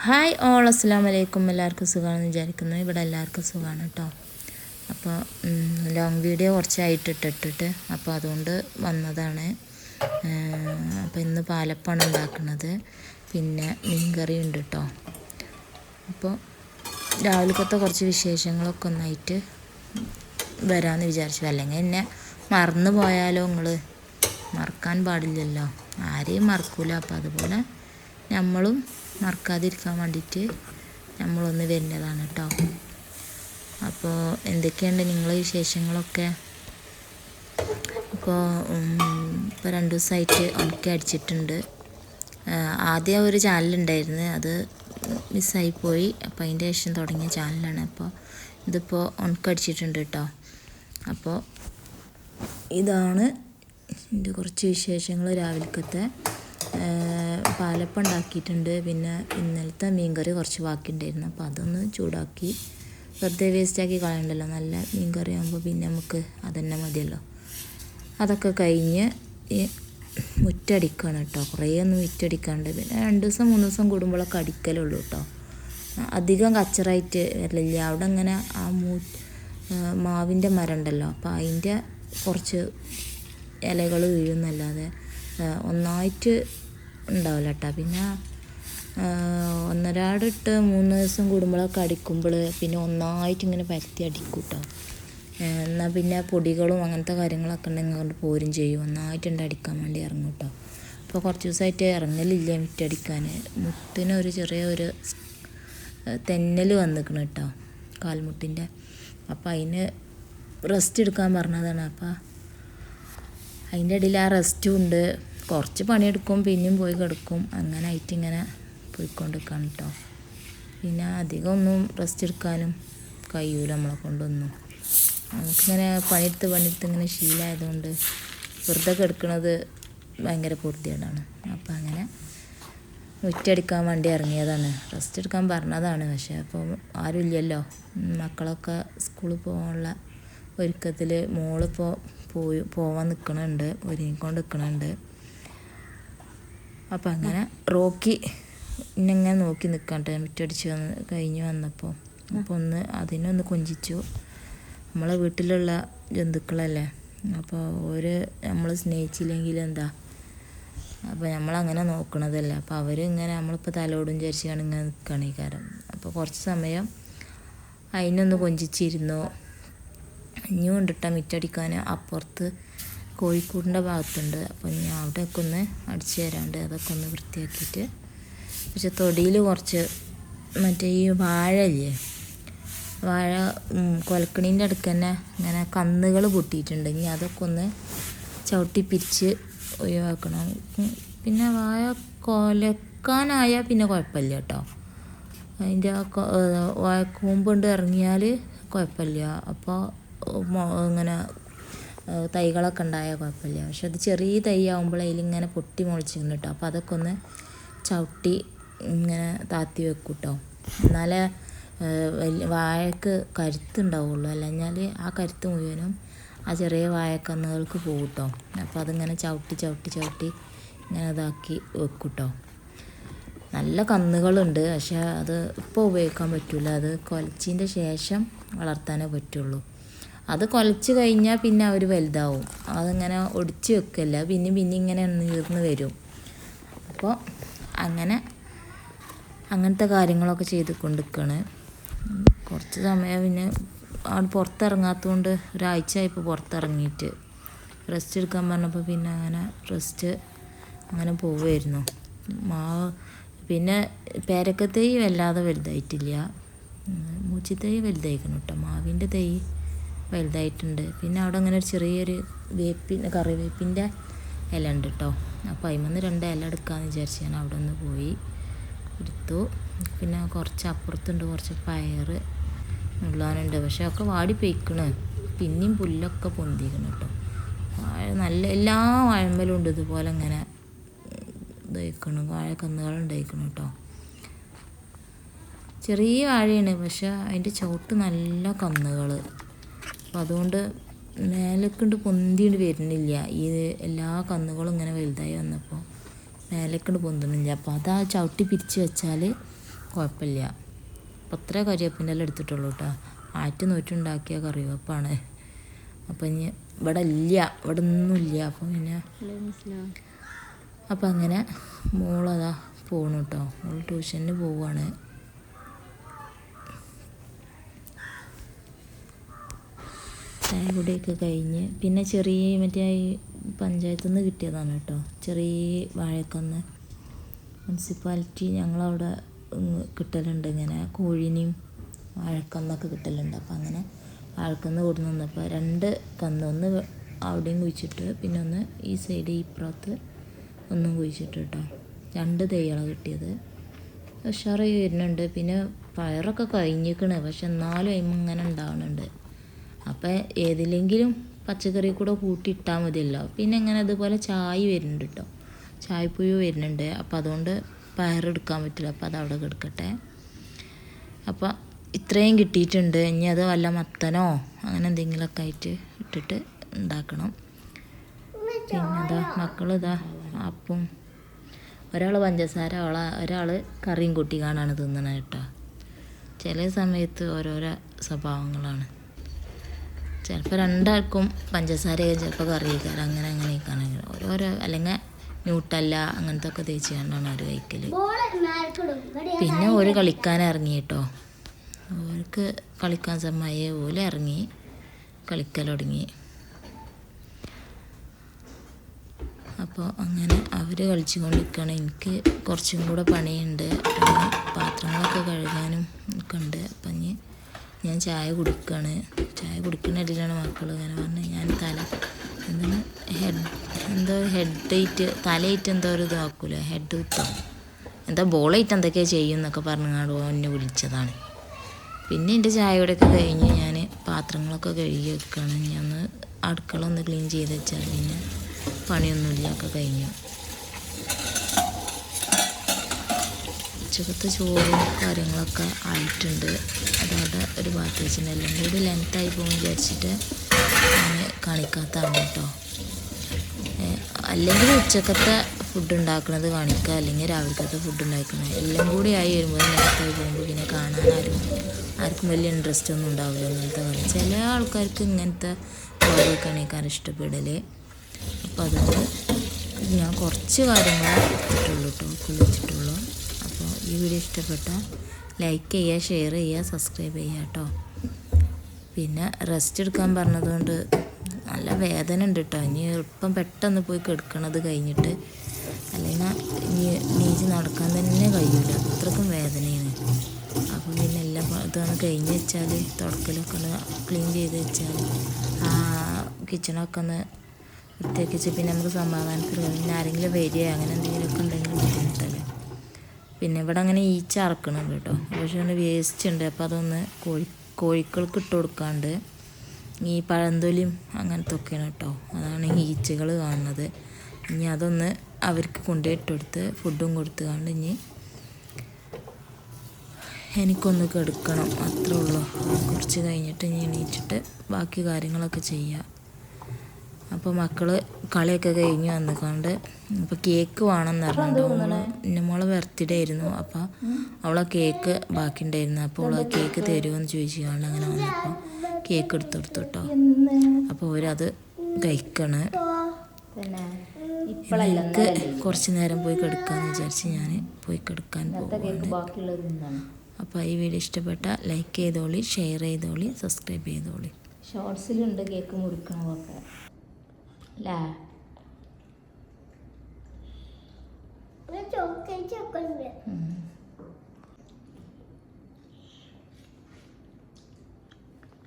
Hi all, അസ്സലാമു അലൈക്കും. എല്ലാവർക്കും സുഖമാണെന്ന് വിചാരിക്കുന്നു. ഇവിടെ എല്ലാവർക്കും സുഖമാണ് കേട്ടോ. അപ്പോൾ ലോങ് വീഡിയോ കുറച്ചായിട്ട് ഇട്ടിട്ട് അപ്പോൾ അതുകൊണ്ട് വന്നതാണ്. അപ്പോൾ ഇന്ന് പാലപ്പാണ് ഉണ്ടാക്കുന്നത്, പിന്നെ മീൻകറി ഉണ്ട് കേട്ടോ. അപ്പോൾ രാവിലത്തെ കുറച്ച് വിശേഷങ്ങളൊക്കെ ഒന്നായിട്ട് വരാമെന്ന് വിചാരിച്ചു. അല്ലെങ്കിൽ എന്നെ മറന്നു പോയാലോ, നിങ്ങൾ മറക്കാൻ പാടില്ലല്ലോ, ആരെയും മറക്കൂല. അപ്പോൾ അതുപോലെ നമ്മളും മറക്കാതിരിക്കാൻ വേണ്ടിയിട്ട് നമ്മളൊന്ന് വരുന്നതാണ് കേട്ടോ. അപ്പോൾ എന്തൊക്കെയുണ്ട് നിങ്ങളെ വിശേഷങ്ങളൊക്കെ? ഇപ്പോൾ 2 ദിവസമായിട്ട് ഉണക്കി അടിച്ചിട്ടുണ്ട്. ആദ്യം ഒരു ചാനലുണ്ടായിരുന്നു, അത് മിസ്സായിപ്പോയി. അപ്പോൾ അതിൻ്റെ ശേഷം തുടങ്ങിയ ചാനലാണ്. അപ്പോൾ ഇതിപ്പോൾ ഉണക്കടിച്ചിട്ടുണ്ട് കേട്ടോ. അപ്പോൾ ഇതാണ് എൻ്റെ കുറച്ച് വിശേഷങ്ങൾ. രാവിലത്തെ പാലപ്പം ഉണ്ടാക്കിയിട്ടുണ്ട്. പിന്നെ ഇന്നലത്തെ മീൻകറി കുറച്ച് ബാക്കിയുണ്ടായിരുന്നു, അപ്പോൾ അതൊന്ന് ചൂടാക്കി വെറുതെ വേസ്റ്റാക്കി കളയണ്ടല്ലോ. നല്ല മീൻകറി ആകുമ്പോൾ പിന്നെ നമുക്ക് അതന്നെ മതിയല്ലോ. അതൊക്കെ കഴിഞ്ഞ് ഈ മുറ്റടിക്കണം കേട്ടോ. കുറേ ഒന്നും മുറ്റടിക്കാണ്ട്, പിന്നെ 2 ദിവസം 3 ദിവസം കൂടുമ്പോഴൊക്കെ അടിക്കലുള്ളൂ കേട്ടോ. അധികം കച്ചറായിട്ട് വരില്ല. അവിടെ ഇങ്ങനെ ആ മാവിൻ്റെ മരം ഉണ്ടല്ലോ, അപ്പോൾ അതിൻ്റെ കുറച്ച് ഇലകൾ വീഴുന്നല്ലാതെ ഒന്നായിട്ട് ഉണ്ടാവില്ല കേട്ടോ. പിന്നെ 1-2-3 ദിവസം കൂടുമ്പോഴൊക്കെ അടിക്കുമ്പോൾ പിന്നെ ഒന്നായിട്ട് ഇങ്ങനെ പരത്തി അടിക്കും കേട്ടോ. എന്നാൽ പിന്നെ പൊടികളും അങ്ങനത്തെ കാര്യങ്ങളൊക്കെ ഉണ്ടെങ്കിൽ കൊണ്ട് പോരും ചെയ്യും. ഒന്നായിട്ടുണ്ട് അടിക്കാൻ വേണ്ടി ഇറങ്ങും കേട്ടോ. അപ്പോൾ കുറച്ച് ദിവസമായിട്ട് ഇറങ്ങലില്ല മുറ്റടിക്കാൻ. മുട്ടിനൊരു ചെറിയൊരു തെന്നൽ വന്നിക്കണം കേട്ടോ, കാൽമുട്ടിൻ്റെ. അപ്പോൾ അതിന് റെസ്റ്റ് എടുക്കാൻ പറഞ്ഞതാണ്. അപ്പോൾ അതിൻ്റെ ഇടയിൽ ആ റെസ്റ്റും ഉണ്ട്. കുറച്ച് പണിയെടുക്കും, പിന്നെയും പോയി കിടക്കും. അങ്ങനെ ആയിട്ട് ഇങ്ങനെ പോയിക്കൊണ്ടിരിക്കണം കേട്ടോ. പിന്നെ അധികം ഒന്നും റെസ്റ്റ് എടുക്കാനും കഴിയൂല നമ്മളെ കൊണ്ടൊന്നും. നമുക്കിങ്ങനെ പണിയെടുത്ത് ഇങ്ങനെ ശീലമായതുകൊണ്ട് വെറുതെ കിടക്കുന്നത് ഭയങ്കര പൂർത്തികേടാണ്. അപ്പോൾ അങ്ങനെ മുറ്റടിക്കാൻ വേണ്ടി ഇറങ്ങിയതാണ്. റെസ്റ്റ് എടുക്കാൻ പറഞ്ഞതാണ്, പക്ഷേ അപ്പോൾ ആരും ഇല്ലല്ലോ. മക്കളൊക്കെ സ്കൂളിൽ പോകാനുള്ള ഒരുക്കത്തിൽ മോളിപ്പോൾ പോവാൻ നിൽക്കണുണ്ട്, ഒരുങ്ങിക്കൊണ്ട് നിൽക്കണുണ്ട്. അപ്പോൾ അങ്ങനെ റോക്കി ഇന്നെങ്ങനെ നോക്കി നിൽക്കട്ടെ മുറ്റടിച്ച് കഴിഞ്ഞ് വന്നപ്പോൾ. അപ്പോൾ അതിനൊന്ന് കൊഞ്ചിച്ചു. നമ്മളെ വീട്ടിലുള്ള ജന്തുക്കളല്ലേ, അപ്പോൾ നമ്മൾ സ്നേഹിച്ചില്ലെങ്കിൽ എന്താ, അപ്പോൾ നമ്മളങ്ങനെ നോക്കണതല്ലേ. അപ്പോൾ അവരിങ്ങനെ നമ്മളിപ്പോൾ തലോടും വിചാരിച്ചാണ് ഇങ്ങനെ നിൽക്കുകയാണ് ഈ കാര്യം. അപ്പോൾ കുറച്ച് സമയം അതിനൊന്ന് കൊഞ്ചിച്ചിരുന്നു. ഇനിയും കൊണ്ടിട്ടാൽ മുറ്റടിക്കാൻ അപ്പുറത്ത് കോഴിക്കൂടിൻ്റെ ഭാഗത്തുണ്ട്. അപ്പോൾ ഞാൻ അവിടെയൊക്കെ ഒന്ന് അടിച്ചു തരാണ്ട് അതൊക്കെ ഒന്ന് വൃത്തിയാക്കിയിട്ട്, പക്ഷെ തൊടിയിൽ കുറച്ച് മറ്റേ ഈ വാഴയില്ലേ, വാഴ കൊലക്കണീൻ്റെ അടുക്ക് തന്നെ ഇങ്ങനെ കന്നുകൾ പൊട്ടിയിട്ടുണ്ട്. ഇനി അതൊക്കെ ഒന്ന് ചവിട്ടി പിരിച്ച് ഒഴിവാക്കണം. പിന്നെ വാഴ കൊലക്കാനായാൽ പിന്നെ കുഴപ്പമില്ല കേട്ടോ. അതിൻ്റെ വാഴക്കൂമ്പുണ്ട് ഇറങ്ങിയാൽ കുഴപ്പമില്ല. അപ്പോൾ ഇങ്ങനെ തൈകളൊക്കെ ഉണ്ടായാൽ കുഴപ്പമില്ല. പക്ഷെ അത് ചെറിയ തൈ ആകുമ്പോൾ അതിലിങ്ങനെ പൊട്ടി മുളച്ചിരുന്നു കേട്ടോ. അപ്പോൾ അതൊക്കെ ഒന്ന് ചവിട്ടി ഇങ്ങനെ താത്തി വെക്കും കേട്ടോ. എന്നാലേ വാഴക്ക് കരുത്തുണ്ടാവുള്ളൂ. അല്ലെങ്കിൽ ആ കരുത്ത് മുഴുവനും ആ ചെറിയ വാഴക്കന്നുകൾക്ക് പോകും കേട്ടോ. അപ്പോൾ അതിങ്ങനെ ചവിട്ടി ഇങ്ങനെ ഇതാക്കി വെക്കും കേട്ടോ. നല്ല കന്നുകളുണ്ട്, പക്ഷെ അത് ഇപ്പോൾ ഉപയോഗിക്കാൻ പറ്റില്ല. അത് കൊലച്ചതിൻ്റെ ശേഷം വളർത്താനേ പറ്റുള്ളൂ. അത് കൊലച്ച് കഴിഞ്ഞാൽ പിന്നെ അവർ വലുതാവും. അതിങ്ങനെ ഒടിച്ച് വെക്കല്ല, പിന്നെ ഇങ്ങനെ നീർന്ന് വരും. അപ്പോൾ അങ്ങനത്തെ കാര്യങ്ങളൊക്കെ ചെയ്ത് കൊണ്ടിരിക്കുകയാണ്. കുറച്ച് സമയം പിന്നെ അവിടെ പുറത്തിറങ്ങാത്തതുകൊണ്ട് ഒരാഴ്ചയായിപ്പോൾ പുറത്തിറങ്ങിയിട്ട്. റെസ്റ്റ് എടുക്കാൻ പറഞ്ഞപ്പോൾ പിന്നെ അങ്ങനെ റെസ്റ്റ് അങ്ങനെ പോവുമായിരുന്നു. പിന്നെ പേരക്കത്തൈ വല്ലാതെ വലുതായിട്ടില്ല. മൂച്ചിത്തൈ വലുതായിരിക്കണം കേട്ടോ. മാവിൻ്റെ തൈ വലുതായിട്ടുണ്ട്. പിന്നെ അവിടെ അങ്ങനെ ഒരു ചെറിയൊരു കറിവേപ്പിൻ്റെ ഇല ഉണ്ട് കേട്ടോ. അപ്പോൾ അതിൽ 2 ഇല എടുക്കാമെന്ന് വിചാരിച്ച് ഞാൻ അവിടെ ഒന്ന് പോയി എടുത്തു. പിന്നെ കുറച്ച് അപ്പുറത്തുണ്ട് കുറച്ച് പയർ ഉള്ളാനുണ്ട്, പക്ഷെ ഒക്കെ വാടി പെയ്ക്കണ്. പിന്നെയും പുല്ലൊക്കെ പൊന്തിക്കണം കേട്ടോ. നല്ല എല്ലാ വാഴമ്മലും ഉണ്ട് ഇതുപോലെ ഇങ്ങനെ ഇതായിക്കണം, വാഴക്കന്നുകളുണ്ടായിക്കണം കേട്ടോ. ചെറിയ വാഴയാണ്, പക്ഷെ അതിൻ്റെ ചുവട്ട് നല്ല കന്നുകൾ. അപ്പോൾ അതുകൊണ്ട് മേലേക്കൊണ്ട് പൊന്തിയിട്ട് വരുന്നില്ല. ഈ എല്ലാ കന്നുകളും ഇങ്ങനെ വലുതായി വന്നപ്പോൾ മേലേക്കൊണ്ട് പൊന്തുന്നില്ല. അപ്പോൾ അത് ചവിട്ടി പിരിച്ച് വെച്ചാൽ കുഴപ്പമില്ല. അപ്പോൾ അത്ര കരിവേപ്പിൻ്റെ എല്ലാം എടുത്തിട്ടുള്ളൂ കേട്ടോ. ആറ്റ് നോറ്റുണ്ടാക്കിയ കറിവേപ്പാണ്. അപ്പം ഇനി ഇവിടെ ഒന്നുമില്ല. അപ്പം പിന്നെ അപ്പം അങ്ങനെ മോളതാ പോകണം കേട്ടോ. മോൾ ട്യൂഷന് പോവുകയാണ്. ചായ കുടിയൊക്കെ കഴിഞ്ഞ് പിന്നെ ചെറിയ മറ്റേ പഞ്ചായത്തിൽ നിന്ന് കിട്ടിയതാണ് കേട്ടോ. ചെറിയ വാഴക്കന്ന് മുനിസിപ്പാലിറ്റി ഞങ്ങളവിടെ കിട്ടലുണ്ട്. ഇങ്ങനെ കോഴിനെയും വാഴക്കന്നൊക്കെ കിട്ടലുണ്ട്. അപ്പം അങ്ങനെ വാഴക്കന്ന് കൊടുന്ന് വന്നപ്പോൾ 2 കന്ന്, ഒന്ന് അവിടെയും കുഴിച്ചിട്ട് പിന്നെ ഒന്ന് ഈ സൈഡ് ഇപ്പുറത്ത് ഒന്നും കുഴിച്ചിട്ട് കേട്ടോ. 2 തൈകളാണ് കിട്ടിയത്. ഉഷാറായി വരുന്നുണ്ട്. പിന്നെ പയറൊക്കെ കഴിഞ്ഞിരിക്കണ്, പക്ഷെ എന്നാലും അതിന് ഇങ്ങനെ ഉണ്ടാവുന്നുണ്ട്. അപ്പം ഏതിലെങ്കിലും പച്ചക്കറി കൂടെ കൂട്ടിയിട്ടാൽ മതിയല്ലോ. പിന്നെ ഇങ്ങനെ ഇതുപോലെ ചായ വരുന്നുണ്ട് കേട്ടോ. ചായപ്പുഴു വരുന്നുണ്ട്. അപ്പം അതുകൊണ്ട് പയറെടുക്കാൻ പറ്റില്ല. അപ്പം അതവിടെ കിടക്കട്ടെ. അപ്പം ഇത്രയും കിട്ടിയിട്ടുണ്ട്. ഇനി അത് വല്ല മത്തനോ അങ്ങനെ എന്തെങ്കിലുമൊക്കെ ആയിട്ട് ഇട്ടിട്ട് ഉണ്ടാക്കണം. പിന്നെ ഇതാ മക്കളിതാ അപ്പം ഒരാൾ പഞ്ചസാര, ഒരാൾ കറിയും കൂട്ടി കാണാണ് തിന്നണത് കേട്ടോ. ചില സമയത്ത് ഓരോരോ സ്വഭാവങ്ങളാണ്. ചിലപ്പോൾ 2 ആൾക്കും പഞ്ചസാരയും ചിലപ്പോൾ കറിയേക്കാരം അങ്ങനെയൊക്കെയാണ്. ഓരോരോ അല്ലെങ്കിൽ ന്യൂട്ടല്ല അങ്ങനത്തെ ഒക്കെ തേച്ച് കണ്ടാണ് അവർ കഴിക്കൽ. പിന്നെ ഓര് കളിക്കാൻ ഇറങ്ങി കേട്ടോ. ഓർക്ക് കളിക്കാൻ സമയമായി ഓല് ഇറങ്ങി കളിക്കൽ തുടങ്ങി. അപ്പോൾ അങ്ങനെ അവർ കളിച്ചു കൊണ്ടിരിക്കുകയാണ്. എനിക്ക് കുറച്ചും കൂടെ പണിയുണ്ട്. പിന്നെ പാത്രങ്ങളൊക്കെ കഴുകാനും ഒക്കെ ഉണ്ട്. അപ്പം ഞാൻ ചായ കുടിക്കുകയാണ്. ചായ കുടിക്കുന്ന ഇടയിലാണ് മക്കൾ ഇങ്ങനെ പറഞ്ഞത് ഞാൻ ഹെഡായിട്ട് തലയിട്ട് എന്തോ ഒരു ഇതാക്കൂലേ, ഹെഡ് കുത്തോ എന്താ ബോളായിട്ട് എന്തൊക്കെയാണ് ചെയ്യും എന്നൊക്കെ പറഞ്ഞാണ്ട് എന്നെ വിളിച്ചതാണ്. പിന്നെ എൻ്റെ ചായയോടെയൊക്കെ കഴിഞ്ഞ് ഞാൻ പാത്രങ്ങളൊക്കെ കഴുകി വെക്കുകയാണ്. ഞാൻ അടുക്കള ഒന്ന് ക്ലീൻ ചെയ്ത് വെച്ചാൽ പിന്നെ പണിയൊന്നുമില്ല, ഒക്കെ കഴിഞ്ഞു. ഉച്ചക്കത്തെ ചോറും കാര്യങ്ങളൊക്കെ ആയിട്ടുണ്ട്. അതവിടെ ഒരു ഭാഗത്ത് വെച്ചിട്ടുണ്ട്. എല്ലാം കൂടി ലെങ്ത്തായി പോകും വിചാരിച്ചിട്ട് ഞാൻ കാണിക്കാത്തതാണ് കേട്ടോ. അല്ലെങ്കിൽ ഉച്ചക്കത്തെ ഫുഡ് ഉണ്ടാക്കുന്നത് കാണിക്കുക, അല്ലെങ്കിൽ രാവിലത്തെ ഫുഡ് ഉണ്ടാക്കുന്നത് എല്ലാം കൂടി ആയി വരുമ്പോൾ ലെങ്ത്തായി പോകുമ്പോൾ പിന്നെ കാണാൻ ആർക്കും വലിയ ഇൻട്രസ്റ്റ് ഒന്നും ഉണ്ടാവില്ല ഇങ്ങനത്തെ കളി. ചില ആൾക്കാർക്ക് ഇങ്ങനത്തെ കളിയൊക്കെ എണീക്കാൻ ഇഷ്ടപ്പെടൽ. അപ്പോൾ അതുകൊണ്ട് ഞാൻ കുറച്ച് കാര്യങ്ങൾ എടുത്തിട്ടുള്ളൂ കേട്ടോ, കുളിച്ചിട്ടുള്ളൂ. അപ്പോൾ ഈ വീഡിയോ ഇഷ്ടപ്പെട്ടാൽ ലൈക്ക് ചെയ്യുക, ഷെയർ ചെയ്യുക, സബ്സ്ക്രൈബ് ചെയ്യുക കേട്ടോ. പിന്നെ റെസ്റ്റ് എടുക്കാൻ പറഞ്ഞതുകൊണ്ട് നല്ല വേദന ഉണ്ട് കേട്ടോ. ഇനി ഇപ്പം പെട്ടെന്ന് പോയി കിടക്കണത് കഴിഞ്ഞിട്ട്, അല്ലെങ്കിൽ നീച്ച് നടക്കാൻ തന്നെ കഴിയില്ല, അത്രക്കും വേദനയാണ്. അപ്പം പിന്നെ എല്ലാം ഇതൊന്ന് കഴിഞ്ഞ് വെച്ചാൽ തുടക്കലൊക്കെ ഒന്ന് ക്ലീൻ ചെയ്ത് വെച്ചാൽ കിച്ചണൊക്കെ ഒന്ന് വൃത്തിയാക്കി വെച്ചാൽ പിന്നെ നമുക്ക് സമാധാനത്തിൽ പിന്നെ ആരെങ്കിലും വരിക അങ്ങനെ എന്തെങ്കിലുമൊക്കെ ഉണ്ടെങ്കിൽ ബുദ്ധിമുട്ടല്ലേ. പിന്നെ ഇവിടെ അങ്ങനെ ഈച്ച അറക്കണുണ്ട് കേട്ടോ. പക്ഷേ വേസ്റ്റ് ഉണ്ട്. അപ്പോൾ അതൊന്ന് കോഴികൾക്ക് ഇട്ട് കൊടുക്കാണ്ട് ഈ പഴന്തൊലിയും അങ്ങനത്തെ ഒക്കെയാണ് കേട്ടോ. അതാണ് ഈച്ചകൾ കാണുന്നത്. ഇനി അതൊന്ന് അവർക്ക് കൊണ്ടുപോയി ഇട്ടുകൊടുത്ത് ഫുഡും കൊടുത്ത് കണ്ട് ഇനി എനിക്കൊന്ന് കെടുക്കണം, അത്രേ ഉള്ളൂ. കുറച്ച് കഴിഞ്ഞിട്ട് ഇനി എണീറ്റിട്ട് ബാക്കി കാര്യങ്ങളൊക്കെ ചെയ്യാം. അപ്പോൾ മക്കൾ കളിയൊക്കെ കഴിഞ്ഞ് വന്നിക്കൊണ്ട് അപ്പോൾ കേക്ക് വേണമെന്ന് പറഞ്ഞിട്ട് മോളെ ബർത്ത്ഡേ ആയിരുന്നു. അപ്പോൾ അവളെ കേക്ക് ബാക്കി ഉണ്ടായിരുന്നു. അപ്പോൾ അവൾ കേക്ക് തരുമോയെന്ന് ചോദിച്ചുകൊണ്ട് അങ്ങനെ വന്നപ്പോൾ കേക്ക് എടുത്തെടുത്തു കേട്ടോ. അപ്പോൾ അവരത് കഴിക്കണ്. എനിക്ക് കുറച്ച് നേരം പോയി കിടക്കാമെന്ന് വിചാരിച്ച് ഞാൻ പോയി കിടക്കാൻ പോകും. അപ്പോൾ ഈ വീഡിയോ ഇഷ്ടപ്പെട്ടാൽ ലൈക്ക് ചെയ്തോളി, ഷെയർ ചെയ്തോളി, സബ്സ്ക്രൈബ് ചെയ്തോളി. ഷോർട്സിലുണ്ട് കേക്ക് മുറിക്കണമൊക്കെ അല്ലേ.